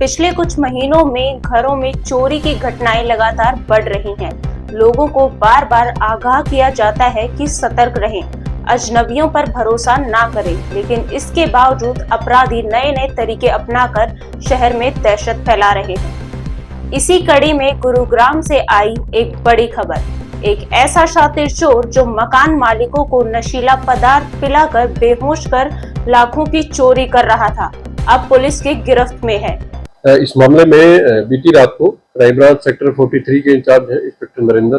पिछले कुछ महीनों में घरों में चोरी की घटनाएं लगातार बढ़ रही हैं। लोगों को बार बार आगाह किया जाता है कि सतर्क रहें, अजनबियों पर भरोसा ना करें, लेकिन इसके बावजूद अपराधी नए नए तरीके अपनाकर शहर में दहशत फैला रहे हैं। इसी कड़ी में गुरुग्राम से आई एक बड़ी खबर। एक ऐसा शातिर चोर जो मकान मालिकों को नशीला पदार्थ पिलाकर बेहोश कर लाखों की चोरी कर रहा था, अब पुलिस की गिरफ्त में है। इस मामले में बीती रात को क्राइम ब्रांच सेक्टर 43 के इंचार्ज है इंस्पेक्टर नरेंद्र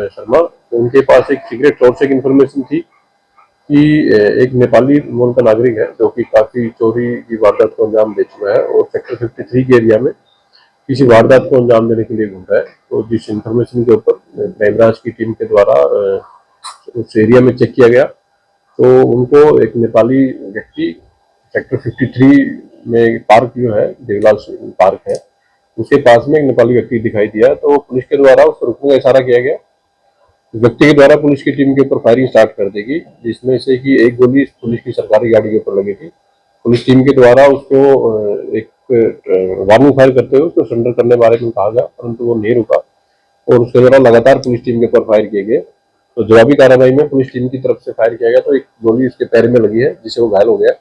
शर्मा। उनके पास एक सीक्रेट सोर्स से इन्फॉर्मेशन थी कि एक नेपाली मूल का नागरिक है जो कि काफी चोरी की वारदात को अंजाम दे चुका है और सेक्टर 53 के एरिया में किसी वारदात को अंजाम देने के लिए घूम रहा है। तो जिस इन्फॉर्मेशन के ऊपर क्राइम ब्रांच की टीम के द्वारा उस एरिया में चेक किया गया तो उनको एक नेपाली व्यक्ति सेक्टर 53 में पार्क जो है देवलाल पार्क है उसके पास में एक नेपाली व्यक्ति दिखाई दिया। तो पुलिस के द्वारा उसको रुकने का इशारा किया गया। व्यक्ति के द्वारा पुलिस की टीम के ऊपर फायरिंग स्टार्ट कर देगी, जिसमें से कि एक गोली पुलिस की सरकारी गाड़ी के ऊपर लगी थी। पुलिस टीम के द्वारा उसको एक वार्निंग फायर करते हुए उसको सरेंडर करने बारे में कहा गया, परंतु वो नहीं रुका और उसके द्वारा लगातार पुलिस टीम के ऊपर फायर किए गए। तो जवाबी कार्रवाई में पुलिस टीम की तरफ से फायर किया गया तो एक गोली उसके पैर में लगी है जिससे वो घायल हो गया।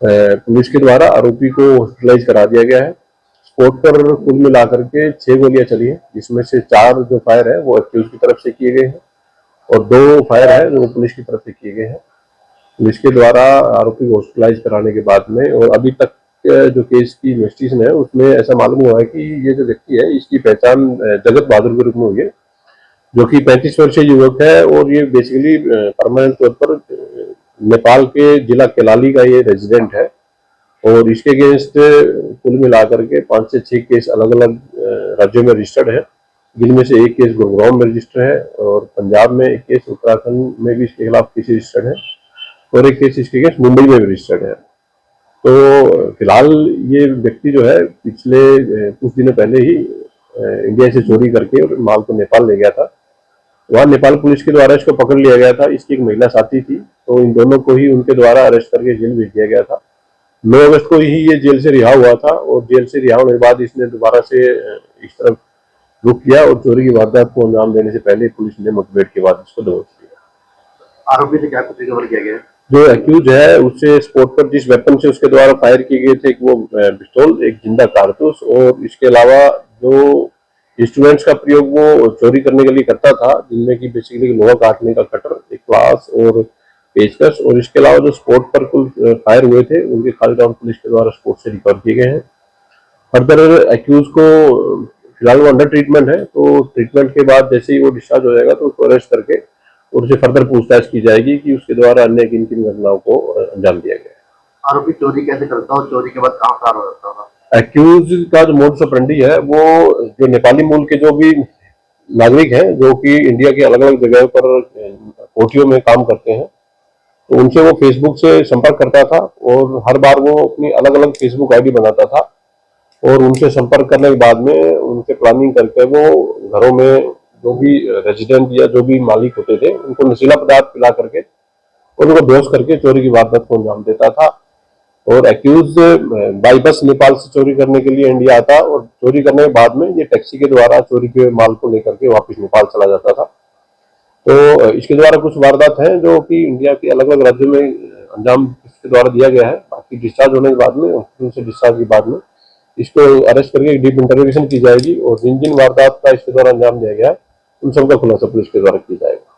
पुलिस के द्वारा आरोपी को हॉस्पिटलाइज करा दिया गया है। स्पॉट पर कुल मिलाकर के 6 गोलियां चली हैं, जिसमें से 4 जो फायर है वो एक्यूज की तरफ से किए गए हैं और 2 फायर है जो पुलिस की तरफ से किए गए हैं। पुलिस के द्वारा आरोपी को हॉस्पिटलाइज कराने के बाद में और अभी तक जो केस की इन्वेस्टिगेशन है उसमें ऐसा मालूम हुआ है कि ये जो व्यक्ति है इसकी पहचान जगत बहादुर के रूप में हुई है, जो कि 35 वर्षीय युवक है और ये बेसिकली परमानेंट तौर पर नेपाल के जिला केलाली का ये रेजिडेंट है और इसके अगेंस्ट कुल मिलाकर के 5 से 6 केस अलग अलग राज्यों में रजिस्टर्ड है, जिनमें से एक केस गुरुग्राम में रजिस्टर्ड है और पंजाब में एक केस, उत्तराखंड में भी इसके खिलाफ केस रजिस्टर्ड है और एक केस इसके केस मुंबई में भी रजिस्टर्ड है। तो फिलहाल ये व्यक्ति जो है पिछले कुछ दिनों पहले ही इंडिया से चोरी करके और माल को नेपाल ले गया था। वहां नेपाल पुलिस के द्वारा इसको पकड़ लिया गया था। इसकी एक महिला साथी थी तो इन दोनों को ही उनके द्वारा अरेस्ट करके जेल भेज दिया गया था। 9 अगस्त को ही ये जेल से रिहा हुआ था और जेल से रिहा होने के बाद इसने दोबारा से इस तरफ रुक किया और चोरी की वारदात को अंजाम देने से पहले पुलिस ने मुठभेड़ के बाद इसको दबोच लिया। आरोपी से क्या कुछ रिकवर किया गया? जो एक्यूज है उससे स्पॉट पर जिस वेपन से उसके द्वारा फायर किए गए थे, वो पिस्तौल, एक जिंदा कारतूस और इसके अलावा जो इंस्ट्रूमेंट्स का प्रयोग वो चोरी करने के लिए करता था, जिनमें कि बेसिकली लोहा काटने का कटर, एक क्लास और पेचकस, और इसके अलावा जो स्पॉट पर कुल फायर हुए थे उनके खाली राउंड पुलिस के द्वारा स्पॉट से रिकवर किए गए हैं। फर्दर एक्यूज को फिलहाल वो अंडर ट्रीटमेंट है, तो ट्रीटमेंट के बाद जैसे ही वो डिस्चार्ज हो जाएगा तो उसको अरेस्ट करके और उसे फर्दर पूछताछ की जाएगी कि उसके द्वारा अन्य किन किन घटनाओं को अंजाम दिया गया। आरोपी चोरी कैसे करता और चोरी के बाद कहाँ फरार हो जाता था? एक्यूज का जो मोडस ऑपरेंडी है वो जो नेपाली मूल के जो भी नागरिक हैं जो कि इंडिया के अलग अलग जगह पर कोठियों में काम करते हैं, तो उनसे वो फेसबुक से संपर्क करता था और हर बार वो अपनी अलग अलग फेसबुक आईडी बनाता था और उनसे संपर्क करने के बाद में उनसे प्लानिंग करके वो घरों में जो भी रेजिडेंट या जो भी मालिक होते थे उनको नशीला पदार्थ पिला करके और उनको बेहोश करके चोरी की वारदात को अंजाम देता था। और एक्यूज बाई बस नेपाल से चोरी करने के लिए इंडिया आता और चोरी करने के बाद में ये टैक्सी के द्वारा चोरी के माल को लेकर के वापस नेपाल चला जाता था। तो इसके द्वारा कुछ वारदात हैं जो कि इंडिया के अलग अलग राज्यों में अंजाम इसके द्वारा दिया गया है। बाकी डिस्चार्ज होने के बाद में, हॉस्पिटल से डिस्चार्ज के बाद में इसको अरेस्ट करके डीप इंटरोगेशन की जाएगी और जिन जिन वारदात का इसके द्वारा अंजाम दिया गया है उन सबका खुलासा पुलिस के द्वारा किया जाएगा।